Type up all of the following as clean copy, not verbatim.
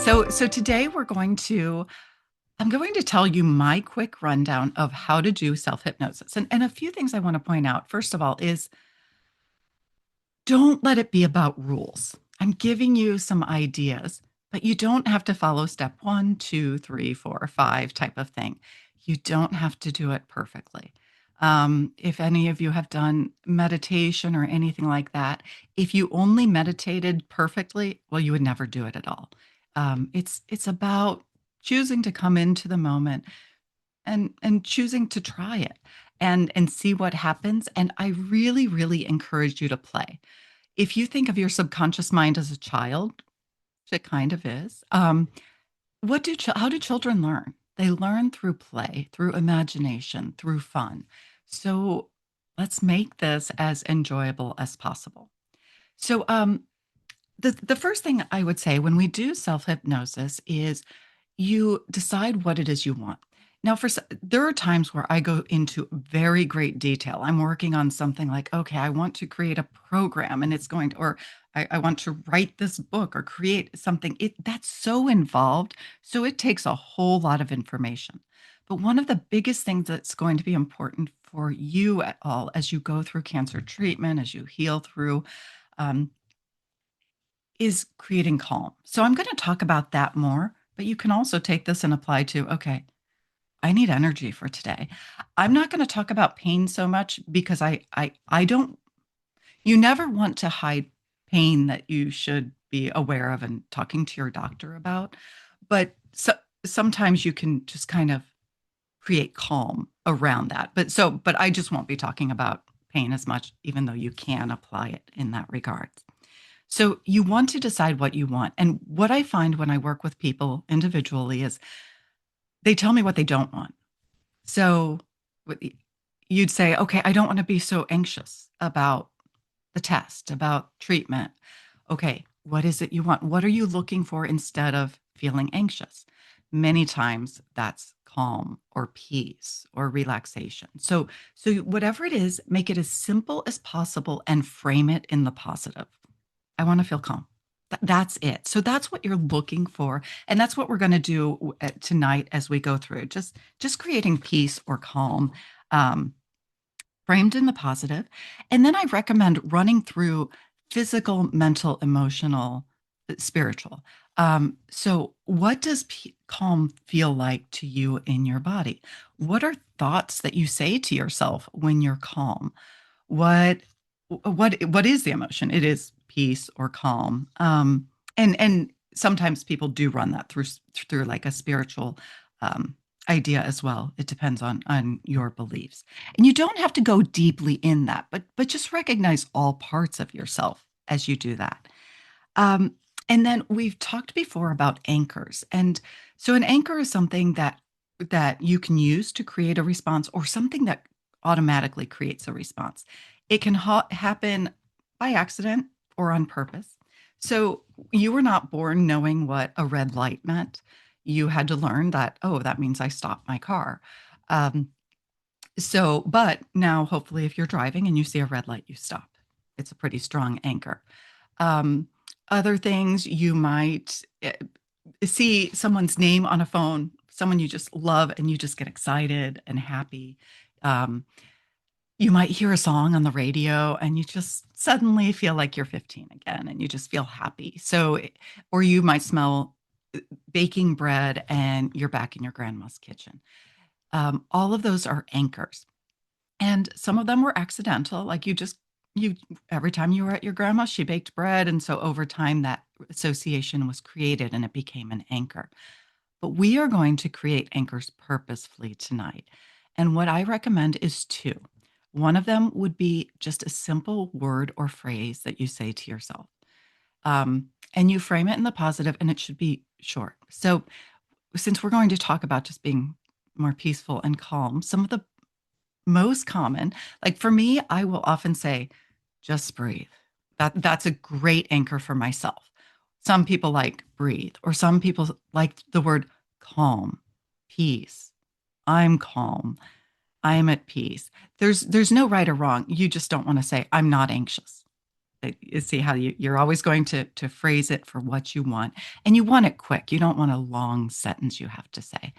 So today I'm going to tell you my quick rundown of how to do self-hypnosis. And a few things I want to point out. First of all, is don't let it be about rules. I'm giving you some ideas, but you don't have to follow step one, two, three, four, five type of thing. You don't have to do it perfectly. If any of you have done meditation or anything like that, if you only meditated perfectly, well, you would never do it at all. It's about choosing to come into the moment and choosing to try it and see what happens. And I really, really encourage you to play. If you think of your subconscious mind as a child, which it kind of is, how do children learn? They learn through play, through imagination, through fun. So let's make this as enjoyable as possible. So the first thing I would say when we do self hypnosis is you decide what it is you want. Now, there are times where I go into very great detail. I'm working on something like, okay, I want to create a program and it's going to, or I want to write this book or create something. That's so involved. So it takes a whole lot of information. But one of the biggest things that's going to be important for you at all as you go through cancer treatment, as you heal through, um, is creating calm. So I'm going to talk about that more, but you can also take this and apply to, okay, I need energy for today. I'm not going to talk about pain so much because I don't, you never want to hide pain that you should be aware of and talking to your doctor about. But sometimes you can just kind of create calm around that. But I just won't be talking about pain as much, even though you can apply it in that regard. So you want to decide what you want. And what I find when I work with people individually is they tell me what they don't want. So you'd say, okay, I don't want to be so anxious about the test, about treatment. Okay, what is it you want? What are you looking for instead of feeling anxious? Many times that's calm or peace or relaxation. So whatever it is, make it as simple as possible and frame it in the positive. I want to feel calm. That's it. So that's what you're looking for, and that's what we're going to do tonight as we go through. Just creating peace or calm, um, framed in the positive, and then I recommend running through physical, mental, emotional, spiritual. So, what does calm feel like to you in your body? What are thoughts that you say to yourself when you're calm? What what is the emotion? It is peace or calm. And sometimes people do run that through like a spiritual idea as well. It depends on your beliefs, and you don't have to go deeply in that, but just recognize all parts of yourself as you do that. Um, and then we've talked before about anchors, and so an anchor is something that you can use to create a response, or something that automatically creates a response. It can happen by accident or on purpose. So you were not born knowing what a red light meant. You had to learn that, oh, that means I stopped my car. Um, but now, hopefully, if you're driving and you see a red light, you stop. It's a pretty strong anchor. Um, Other things you might see someone's name on a phone, someone you just love, and you just get excited and happy. Um, you might hear a song on the radio and you just suddenly feel like you're 15 again and you just feel happy. Or you might smell baking bread and you're back in your grandma's kitchen. All of those are anchors. And some of them were accidental, like you every time you were at your grandma, she baked bread. And so over time, that association was created and it became an anchor. But we are going to create anchors purposefully tonight. And what I recommend is two. One of them would be just a simple word or phrase that you say to yourself. And you frame it in the positive, and it should be short. So, since we're going to talk about just being more peaceful and calm, some of the most common, like for me, I will often say, just breathe. That's a great anchor for myself. Some people like breathe, or some people like the word calm, peace. I'm calm. I am at peace. There's no right or wrong. You just don't want to say, I'm not anxious. You see how you're always going to phrase it for what you want, and you want it quick. You don't want a long sentence you have to say.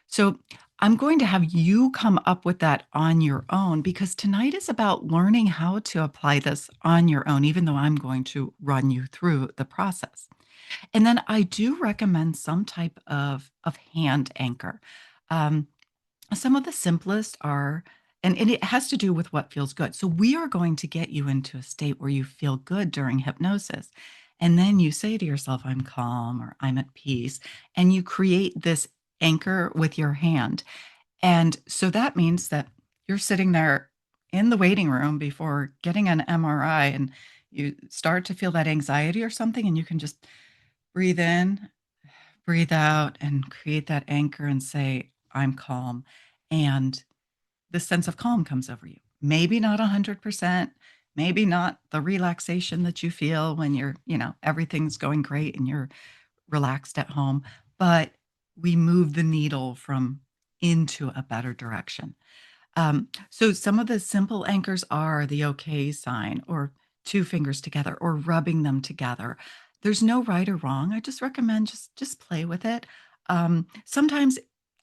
So I'm going to have you come up with that on your own because tonight is about learning how to apply this on your own, even though I'm going to run you through the process. And then I do recommend some type of hand anchor. Um, some of the simplest are, and it has to do with what feels good. So we are going to get you into a state where you feel good during hypnosis. And then you say to yourself, I'm calm or I'm at peace. And you create this anchor with your hand. And so that means that you're sitting there in the waiting room before getting an MRI and you start to feel that anxiety or something, and you can just breathe in, breathe out, and create that anchor and say, I'm calm. And the sense of calm comes over you. Maybe not 100%, maybe not the relaxation that you feel when everything's going great and you're relaxed at home, but we move the needle from into a better direction. So some of the simple anchors are the okay sign or two fingers together or rubbing them together. There's no right or wrong. I just recommend just play with it. Sometimes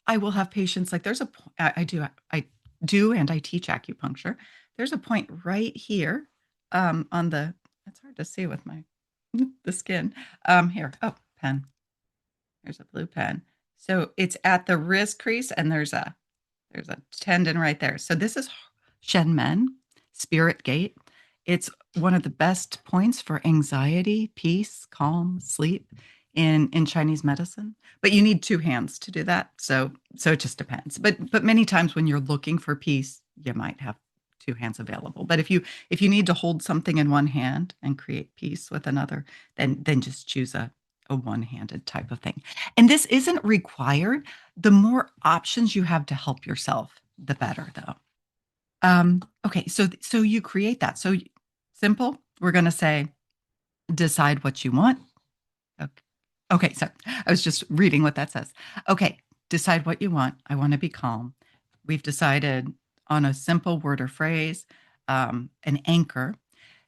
I will have patients like there's a I do and I teach acupuncture. There's a point right here on the it's hard to see with my the skin. Here. Oh, pen. There's a blue pen. So it's at the wrist crease and there's a tendon right there. So this is Shenmen, spirit gate. It's one of the best points for anxiety, peace, calm, sleep in Chinese medicine. But you need two hands to do that. So it just depends. But many times when you're looking for peace, you might have two hands available. But if you need to hold something in one hand and create peace with another, then just choose a one-handed type of thing. And this isn't required. The more options you have to help yourself, the better, though. Okay, so you create that. So simple. We're going to say decide what you want. Okay. Okay, so I was just reading what that says. Okay, decide what you want. I want to be calm. We've decided on a simple word or phrase, an anchor.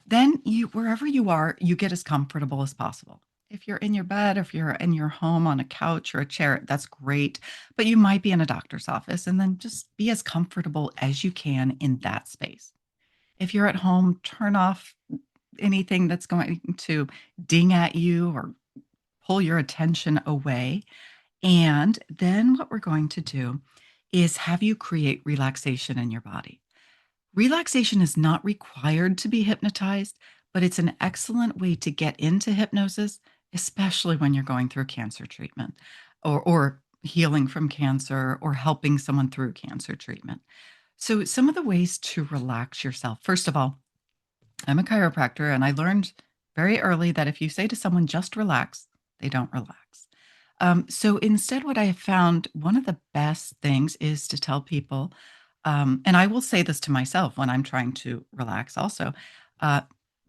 Then you wherever you are, you get as comfortable as possible. If you're in your bed, if you're in your home on a couch or a chair, that's great. But you might be in a doctor's office and then just be as comfortable as you can in that space. If you're at home, turn off anything that's going to ding at you or pull your attention away. And then what we're going to do is have you create relaxation in your body. Relaxation is not required to be hypnotized, but it's an excellent way to get into hypnosis, especially when you're going through cancer treatment or healing from cancer or helping someone through cancer treatment. So, some of the ways to relax yourself. First of all, I'm a chiropractor and I learned very early that if you say to someone, just relax, they don't relax. So instead, what I have found one of the best things is to tell people, and I will say this to myself when I'm trying to relax also, uh,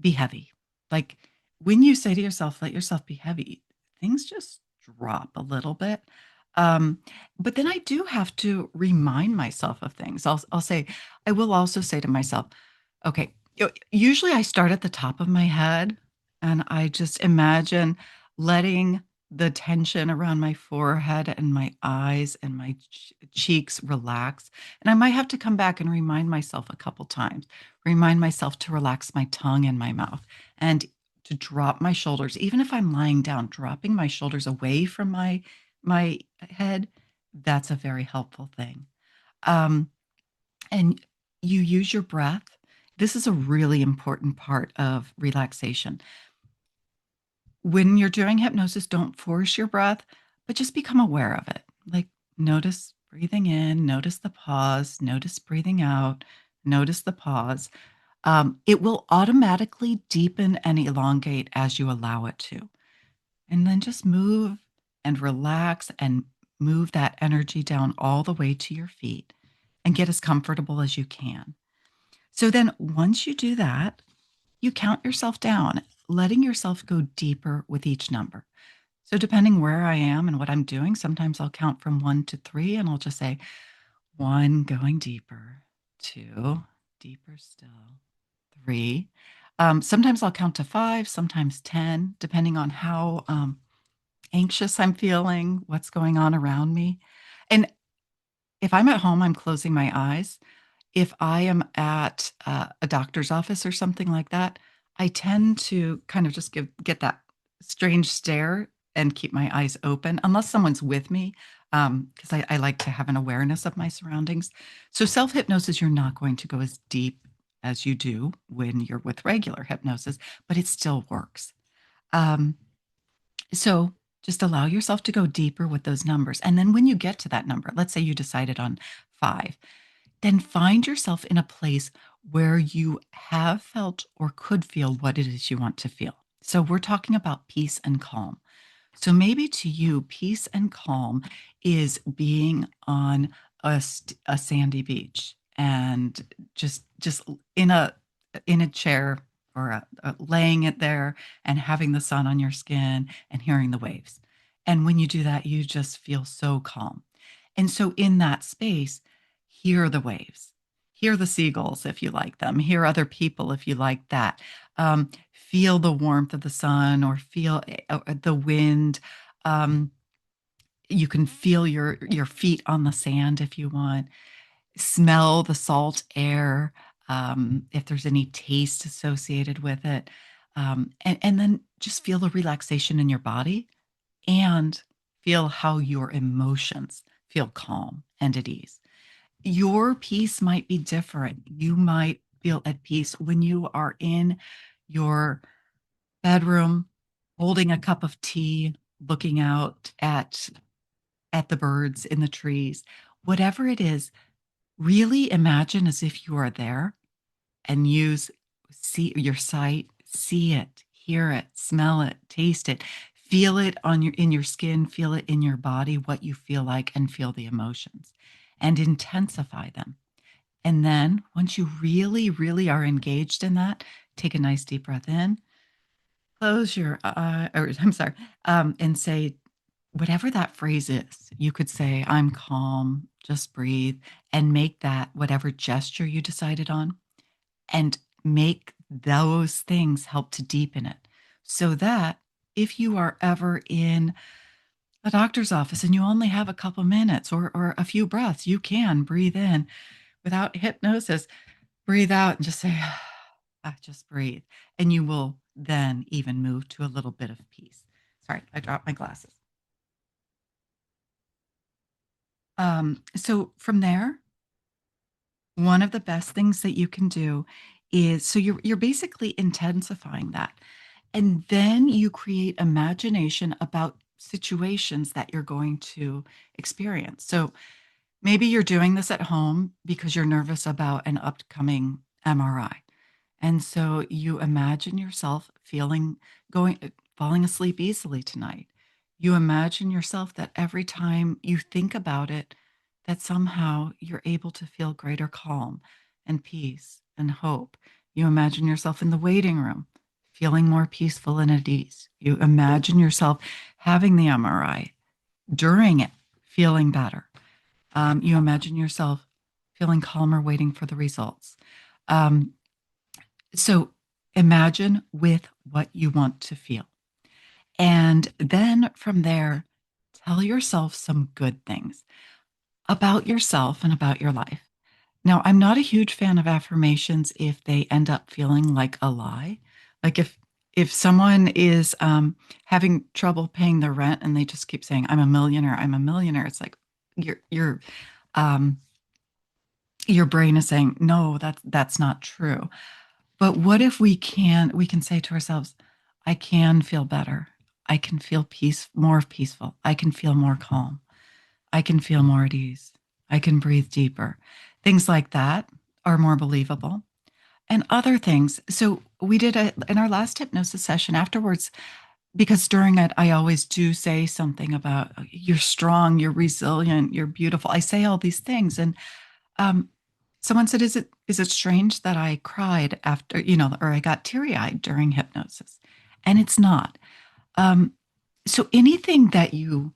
be heavy. Like when you say to yourself, let yourself be heavy, things just drop a little bit. Um, but then I do have to remind myself of things. I'll say, I will also say to myself, okay, usually I start at the top of my head and I just imagine letting the tension around my forehead and my eyes and my cheeks relax. And I might have to come back and remind myself a couple times, remind myself to relax my tongue and my mouth and to drop my shoulders. Even if I'm lying down, dropping my shoulders away from my head, that's a very helpful thing. Um, and you use your breath. This is a really important part of relaxation. When you're doing hypnosis, don't force your breath, but just become aware of it. Like notice breathing in, notice the pause, notice breathing out, notice the pause. It will automatically deepen and elongate as you allow it to. And then just move and relax and move that energy down all the way to your feet and get as comfortable as you can. So then once you do that, you count yourself down, letting yourself go deeper with each number. So depending where I am and what I'm doing, sometimes I'll count from 1 to 3 and I'll just say 1 going deeper, 2 deeper still, 3. Sometimes I'll count to 5, sometimes 10, depending on how anxious I'm feeling, what's going on around me. And if I'm at home, I'm closing my eyes. If I am at a doctor's office or something like that, I tend to kind of just get that strange stare and keep my eyes open, unless someone's with me, because I like to have an awareness of my surroundings. So self hypnosis, you're not going to go as deep as you do when you're with regular hypnosis, but it still works. Um, so just allow yourself to go deeper with those numbers. And then when you get to that number, let's say you decided on 5, then find yourself in a place where you have felt or could feel what it is you want to feel. So we're talking about peace and calm. So maybe to you, peace and calm is being on a sandy beach and just in a chair or laying it there and having the sun on your skin and hearing the waves. And when you do that, you just feel so calm. And so in that space, hear the waves, hear the seagulls if you like them, hear other people if you like that. Feel the warmth of the sun or feel the wind. Um, you can feel your feet on the sand if you want. Smell the salt air, if there's any taste associated with it. And then just feel the relaxation in your body and feel how your emotions feel calm and at ease. Your peace might be different. You might feel at peace when you are in your bedroom holding a cup of tea, looking out at the birds in the trees. Whatever it is, really imagine as if you are there and use see your sight, see it, hear it, smell it, taste it, feel it on your in your skin, feel it in your body, what you feel like, and feel the emotions and intensify them. And then once you really, really are engaged in that, take a nice deep breath in, close your eye, or I'm sorry, and say whatever that phrase is. You could say, I'm calm, just breathe, and make that whatever gesture you decided on and make those things help to deepen it so that if you are ever in a doctor's office and you only have a couple minutes or a few breaths, you can breathe in without hypnosis, breathe out and just say, just breathe. And you will then even move to a little bit of peace. Sorry, I dropped my glasses. So from there, one of the best things that you can do is so you're basically intensifying that. And then you create imagination about situations that you're going to experience. So maybe you're doing this at home because you're nervous about an upcoming MRI. And so you imagine yourself falling asleep easily tonight. You imagine yourself that every time you think about it, that somehow you're able to feel greater calm and peace and hope. You imagine yourself in the waiting room, feeling more peaceful and at ease. You imagine yourself having the MRI, during it, feeling better. You imagine yourself feeling calmer, waiting for the results. Um, so imagine with what you want to feel. And then from there, tell yourself some good things about yourself and about your life. Now, I'm not a huge fan of affirmations if they end up feeling like a lie. Like if someone is having trouble paying their rent and they just keep saying, "I'm a millionaire, I'm a millionaire," it's like um, your brain is saying, "No, that's not true." But what if we can say to ourselves, I can feel better. I can feel more peaceful. I can feel more calm. I can feel more at ease. I can breathe deeper. Things like that are more believable. And other things. So we did in our last hypnosis session afterwards, because during it, I always do say something about you're strong, you're resilient, you're beautiful. I say all these things. And um, someone said, is it strange that I cried after, or I got teary-eyed during hypnosis?" And it's not. Um, so anything that you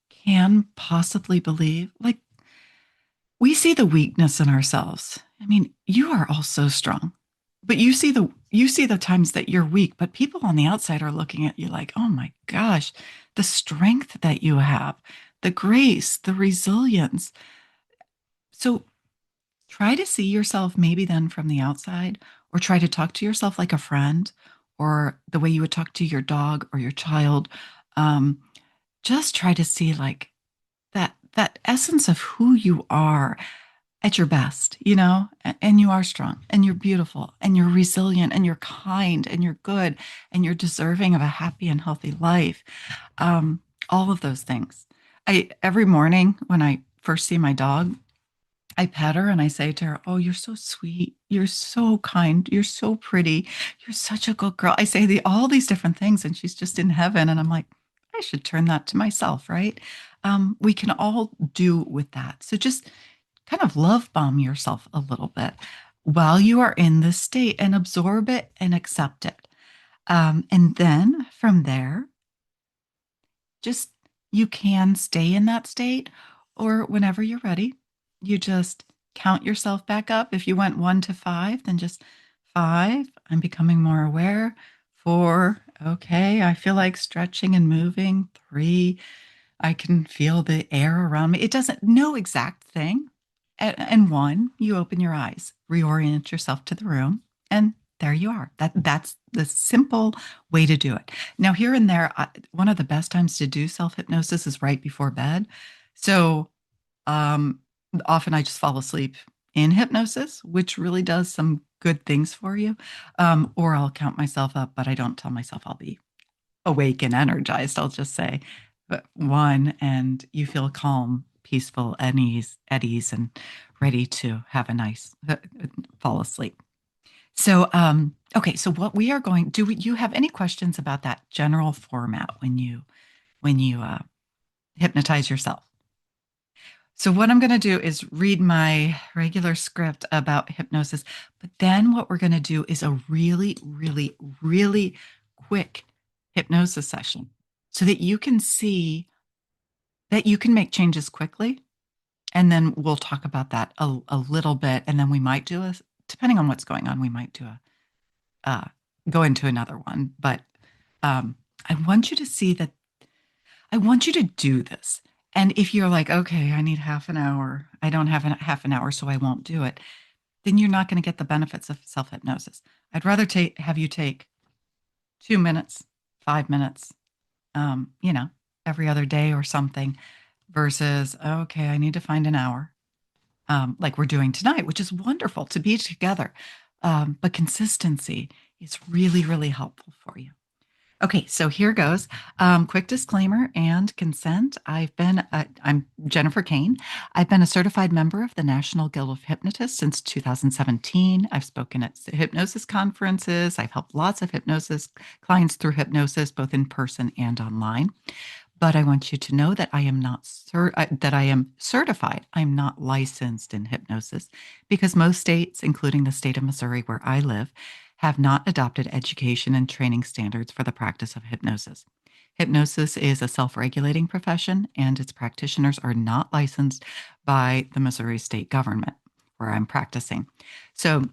can possibly believe, like we see the weakness in ourselves. I mean, you are all so strong. but you see the times that you're weak, but people on the outside are looking at you like, oh my gosh, the strength that you have, the grace, the resilience. So try to see yourself maybe then from the outside, or try to talk to yourself like a friend, or the way you would talk to your dog or your child. Um, just try to see like that essence of who you are at your best, you know, and you are strong and you're beautiful and you're resilient and you're kind and you're good and you're deserving of a happy and healthy life. Um, all of those things. I every morning when I first see my dog, I pet her and I say to her, "Oh, you're so sweet. You're so kind. You're so pretty. You're such a good girl." I say all these different things, and she's just in heaven. And I'm like, I should turn that to myself, right? We can all do with that. So just kind of love bomb yourself a little bit while you are in this state and absorb it and accept it. And then from there, just you can stay in that state, or whenever you're ready, you just count yourself back up. If you went 1 to 5, then just 5, I'm becoming more aware. 4, okay, I feel like stretching and moving. 3, I can feel the air around me. It doesn't, no exact thing. And 1, you open your eyes, reorient yourself to the room, and there you are. That's the simple way to do it. Now, here and there, one of the best times to do self hypnosis is right before bed. So um, often I just fall asleep in hypnosis, which really does some good things for you. Or I'll count myself up, but I don't tell myself I'll be awake and energized. I'll just say 1, and you feel calm, peaceful, at ease, and ready to have a nice fall asleep. So, okay. So, what we are going, you have any questions about that general format when you hypnotize yourself? So, what I'm going to do is read my regular script about hypnosis, but then what we're going to do is a really, really, really quick hypnosis session so that you can see that you can make changes quickly. And then we'll talk about that a little bit. And then we might do depending on what's going on, we might do uh, go into another one. But um, I want you to see that I want you to do this. And if you're like, okay, I need half an hour, I don't have half an hour, so I won't do it, then you're not going to get the benefits of self hypnosis. I'd rather have you take 2 minutes, 5 minutes, you know, every other day or something, versus, okay, I need to find an hour, like we're doing tonight, which is wonderful to be together. But consistency is really, really helpful for you. Okay, so here goes. Quick disclaimer and consent. I'm Jennifer Kane. I've been a certified member of the National Guild of Hypnotists since 2017. I've spoken at hypnosis conferences. I've helped lots of hypnosis clients through hypnosis, both in person and online. But I want you to know that I am not that I am certified. I'm not licensed in hypnosis because most states, including the state of Missouri where I live, have not adopted education and training standards for the practice of hypnosis. Hypnosis is a self-regulating profession and its practitioners are not licensed by the Missouri state government where I'm practicing. So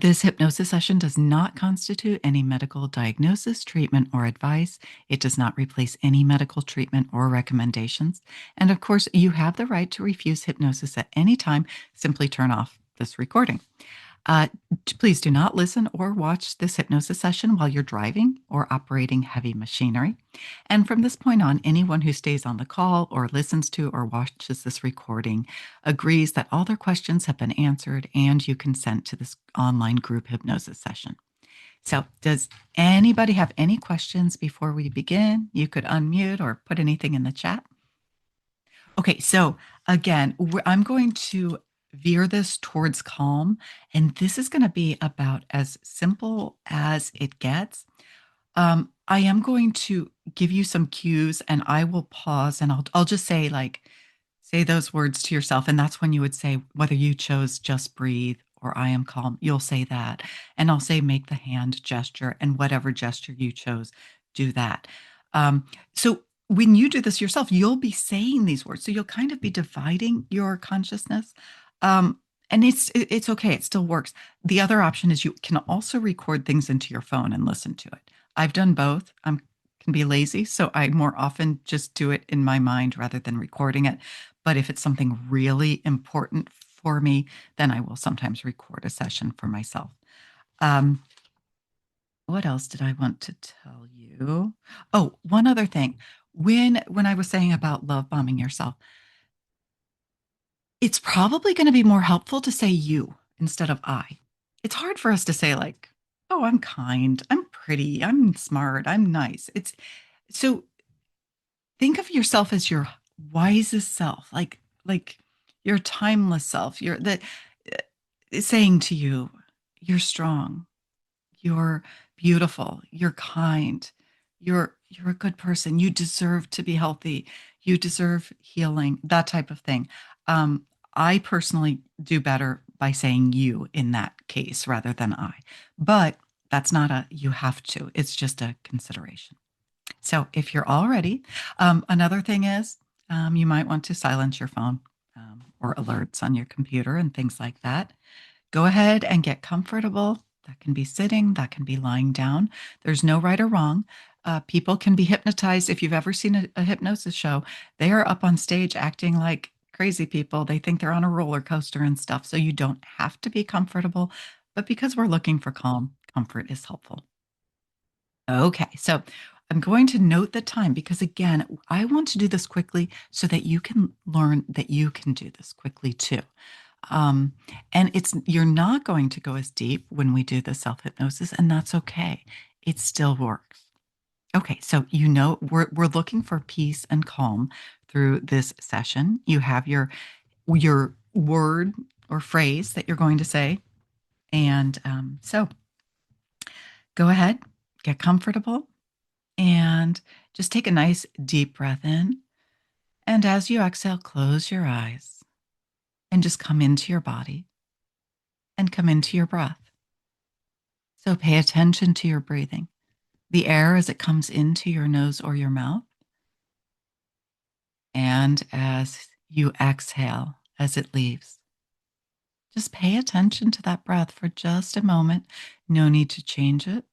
this hypnosis session does not constitute any medical diagnosis, treatment, or advice. It does not replace any medical treatment or recommendations. And of course, you have the right to refuse hypnosis at any time. Simply turn off this recording. Uh, Please do not listen or watch this hypnosis session while you're driving or operating heavy machinery. And from this point on, anyone who stays on the call or listens to or watches this recording agrees that all their questions have been answered and you consent to this online group hypnosis session. So, does anybody have any questions before we begin? You could unmute or put anything in the chat. Okay, so again, I'm going to veer this towards calm, and this is going to be about as simple as it gets. I am going to give you some cues, and I will pause, and I'll just say like say those words to yourself, and that's when you would say whether you chose just breathe or I am calm. You'll say that, and I'll say make the hand gesture, and whatever gesture you chose, do that. So when you do this yourself, you'll be saying these words. So you'll kind of be dividing your consciousness. Um, And it's okay. It still works. The other option is you can also record things into your phone and listen to it. I've done both. I can be lazy, so I more often just do it in my mind rather than recording it. But if it's something really important for me, then I will sometimes record a session for myself. Um, what else did I want to tell you? Oh, one other thing. When I was saying about love bombing yourself, it's probably gonna be more helpful to say you instead of I. It's hard for us to say like, "Oh, I'm kind, I'm pretty, I'm smart, I'm nice." It's so think of yourself as your wisest self, like your timeless self. You're that saying to you, "You're strong, you're beautiful, you're kind, you're a good person, you deserve to be healthy, you deserve healing," that type of thing. Um, I personally do better by saying you in that case rather than I. But that's not a you have to. It's just a consideration. So if you're all ready, another thing is you might want to silence your phone or alerts on your computer and things like that. Go ahead and get comfortable. That can be sitting, that can be lying down. There's no right or wrong. People can be hypnotized. If you've ever seen a hypnosis show, they are up on stage acting like crazy people. They think they're on a roller coaster and stuff. So you don't have to be comfortable. But because we're looking for calm, comfort is helpful. Okay, so I'm going to note the time because again, I want to do this quickly so that you can learn that you can do this quickly too. Um, and it's you're not going to go as deep when we do the self-hypnosis, and that's okay. It still works. Okay, so you know we're looking for peace and calm through this session. You have your word or phrase that you're going to say, and so go ahead, get comfortable, and just take a nice deep breath in. And as you exhale, close your eyes and just come into your body and come into your breath. So pay attention to your breathing, the air as it comes into your nose or your mouth, and as you exhale as it leaves. Just pay attention to that breath for just a moment. No need to change it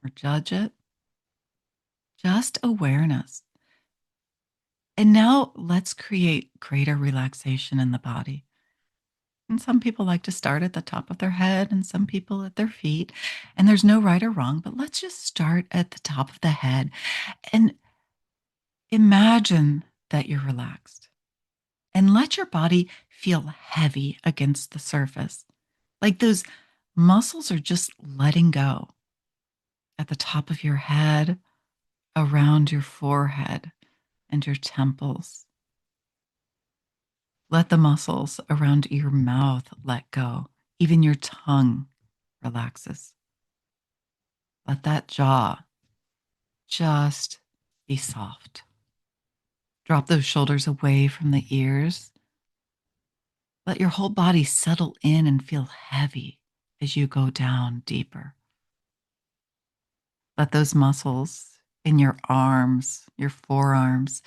or judge it, just awareness. And now let's create greater relaxation in the body. And some people like to start at the top of their head and some people at their feet. And there's no right or wrong, but let's just start at the top of the head and imagine that you're relaxed and let your body feel heavy against the surface. Like those muscles are just letting go at the top of your head, around your forehead and your temples. Let the muscles around your mouth let go. Even your tongue relaxes. Let that jaw just be soft. Drop those shoulders away from the ears. Let your whole body settle in and feel heavy as you go down deeper. Let those muscles in your arms, your forearms,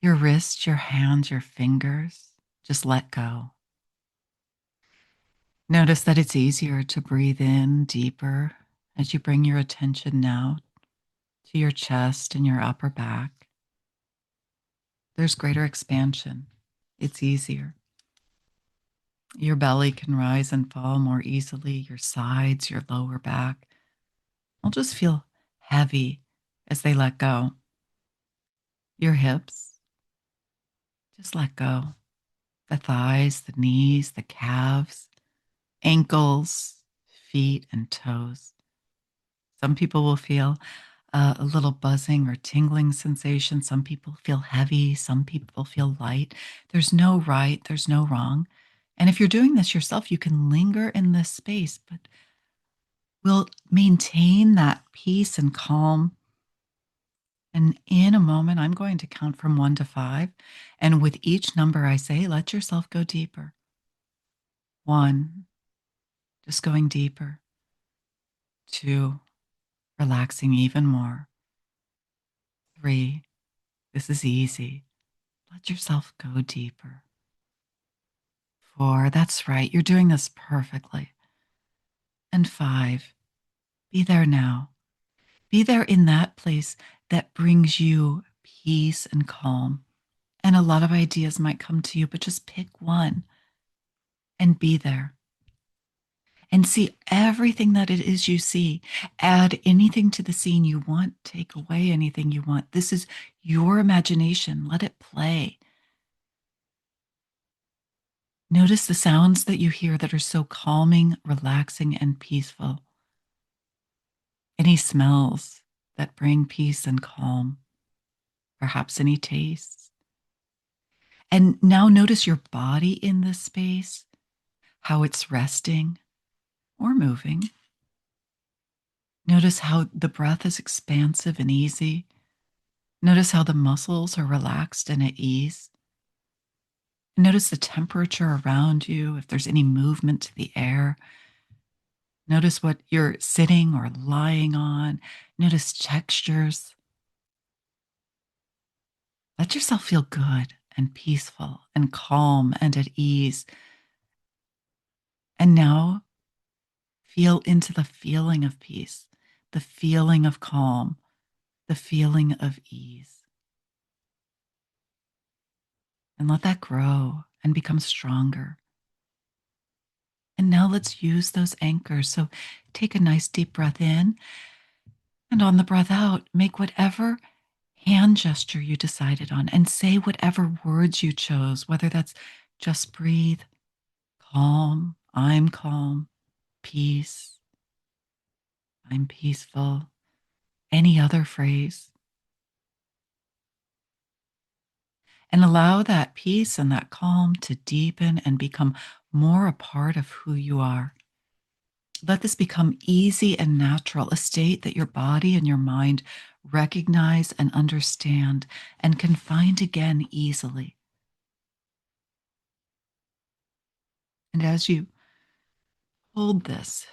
your wrists, your hands, your fingers, just let go. Notice that it's easier to breathe in deeper as you bring your attention now to your chest and your upper back. There's greater expansion. It's easier. Your belly can rise and fall more easily, your sides, your lower back. Will just feel heavy as they let go. Your hips, just let go. The thighs, the knees, the calves, ankles, feet, and toes. Some people will feel a little buzzing or tingling sensation. Some people feel heavy. Some people feel light. There's no right, there's no wrong. And if you're doing this yourself, you can linger in this space, but we'll maintain that peace and calm. And in a moment, I'm going to count from 1 to 5. And with each number I say, let yourself go deeper. 1, just going deeper. 2, relaxing even more. 3, this is easy. Let yourself go deeper. 4, that's right. You're doing this perfectly. And 5, be there now. Be there in that place that brings you peace and calm. And a lot of ideas might come to you, but just pick one and be there and see everything that it is you see. Add anything to the scene you want, take away anything you want. This is your imagination. Let it play. Notice the sounds that you hear that are so calming, relaxing, and peaceful. Any smells that bring peace and calm, perhaps any tastes. And now notice your body in this space, how it's resting or moving. Notice how the breath is expansive and easy. Notice how the muscles are relaxed and at ease. Notice the temperature around you, if there's any movement to the air. Notice what you're sitting or lying on. Notice textures. Let yourself feel good and peaceful and calm and at ease. And now feel into the feeling of peace, the feeling of calm, the feeling of ease. And let that grow and become stronger. And now let's use those anchors. So take a nice deep breath in, and on the breath out, make whatever hand gesture you decided on and say whatever words you chose, whether that's just breathe, calm, peace, I'm peaceful, any other phrase. And allow that peace and that calm to deepen and become more a part of who you are. Let this become easy and natural, a state that your body and your mind recognize and understand and can find again easily. And as you hold this,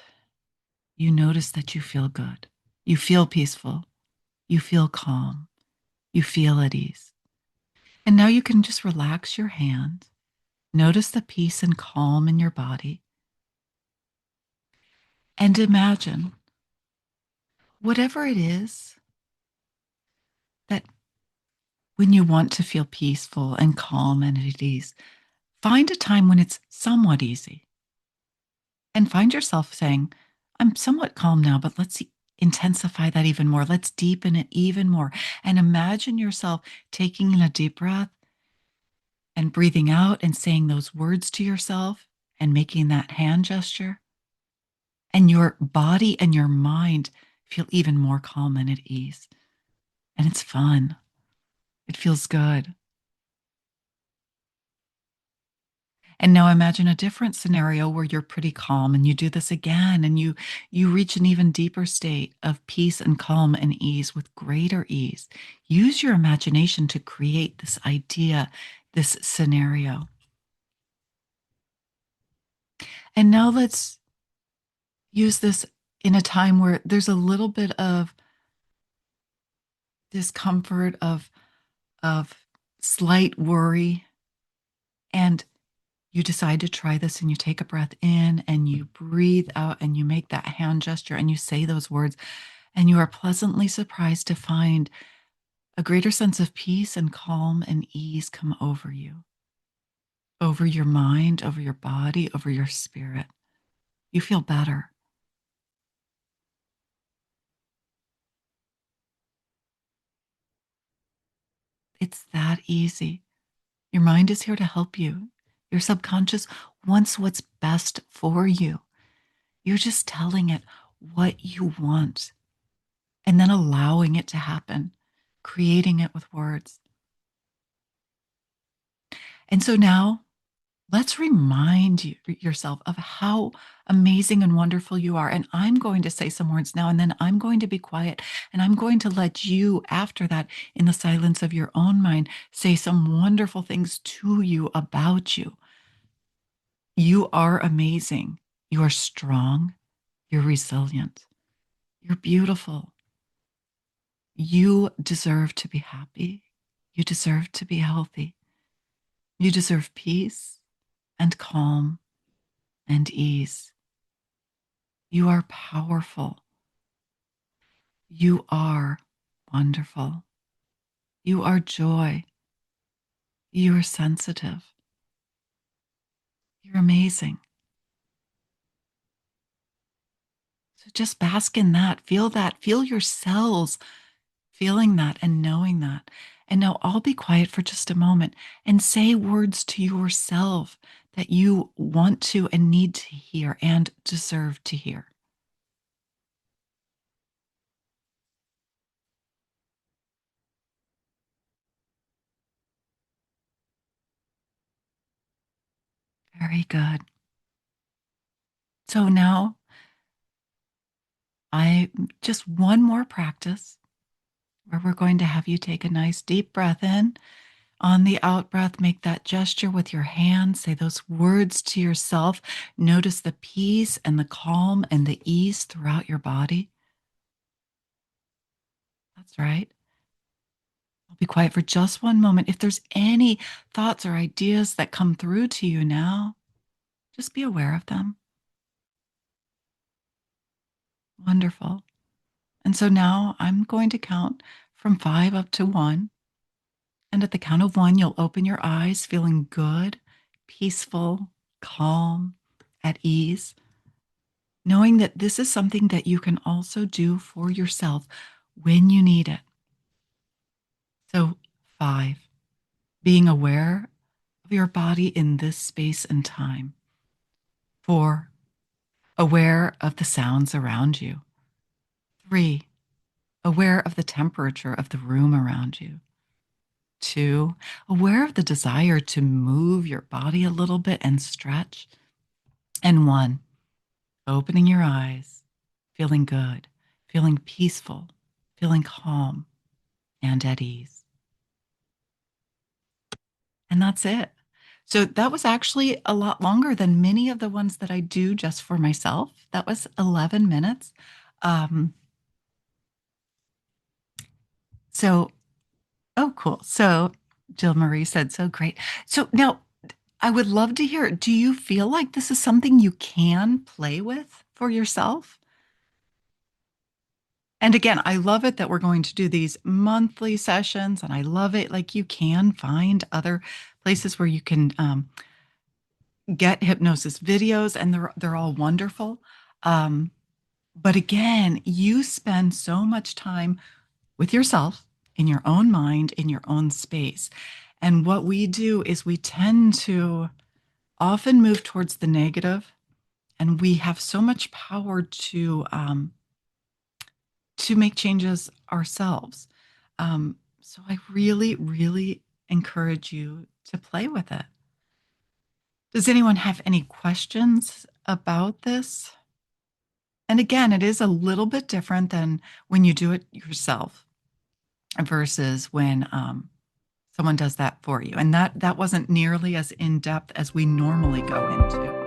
you notice that you feel good. You feel peaceful. You feel calm. You feel at ease. And now you can just relax your hand. Notice the peace and calm in your body. And imagine whatever it is that when you want to feel peaceful and calm and at ease, find a time when it's somewhat easy and find yourself saying, I'm somewhat calm now, but let's intensify that even more. Let's deepen it even more. And imagine yourself taking in a deep breath and breathing out and saying those words to yourself and making that hand gesture. And your body and your mind feel even more calm and at ease. And it's fun. It feels good. And now imagine a different scenario where you're pretty calm and you do this again and you reach an even deeper state of peace and calm and ease with greater ease. Use your imagination to create this idea, this scenario. And now let's use this in a time where there's a little bit of discomfort, of slight worry, and you decide to try this and you take a breath in and you breathe out and you make that hand gesture and you say those words, and you are pleasantly surprised to find a greater sense of peace and calm and ease come over you, over your mind, over your body, over your spirit. You feel better. It's that easy. Your mind is here to help you. Your subconscious wants what's best for you. You're just telling it what you want and then allowing it to happen, creating it with words. And so now let's remind yourself of how amazing and wonderful you are. And I'm going to say some words now, and then I'm going to be quiet. And I'm going to let you, after that, in the silence of your own mind, say some wonderful things to you about you. You are amazing. You are strong. You're resilient. You're beautiful. You deserve to be happy. You deserve to be healthy. You deserve peace and calm and ease. You are powerful. You are wonderful. You are joy. You are sensitive. You're amazing. So just bask in that, feel your cells feeling that and knowing that. And now I'll be quiet for just a moment and say words to yourself that you want to and need to hear and deserve to hear. Very good. So now I just one more practice where we're going to have you take a nice deep breath in. On the out breath, make that gesture with your hands. Say those words to yourself. Notice the peace and the calm and the ease throughout your body. That's right. I'll be quiet for just one moment. If there's any thoughts or ideas that come through to you now, just be aware of them. Wonderful. And so now I'm going to count from 5 up to 1. And at the count of 1, you'll open your eyes feeling good, peaceful, calm, at ease, knowing that this is something that you can also do for yourself when you need it. So, 5, being aware of your body in this space and time. 4, aware of the sounds around you. 3, aware of the temperature of the room around you. 2, aware of the desire to move your body a little bit and stretch. And 1, opening your eyes, feeling good, feeling peaceful, feeling calm and at ease. And that's it. So that was actually a lot longer than many of the ones that I do just for myself. That was 11 minutes. Um, so, oh, cool. So Jill Marie said, so great. So now I would love to hear, do you feel like this is something you can play with for yourself? And again, I love it that we're going to do these monthly sessions, and I love it. Like you can find other places where you can get hypnosis videos, and they're all wonderful. Um, but again, you spend so much time with yourself in your own mind, in your own space. And what we do is we tend to often move towards the negative, and we have so much power to make changes ourselves. So I really, really encourage you to play with it. Does anyone have any questions about this? And again, it is a little bit different than when you do it yourself versus when someone does that for you. And that wasn't nearly as in depth as we normally go into.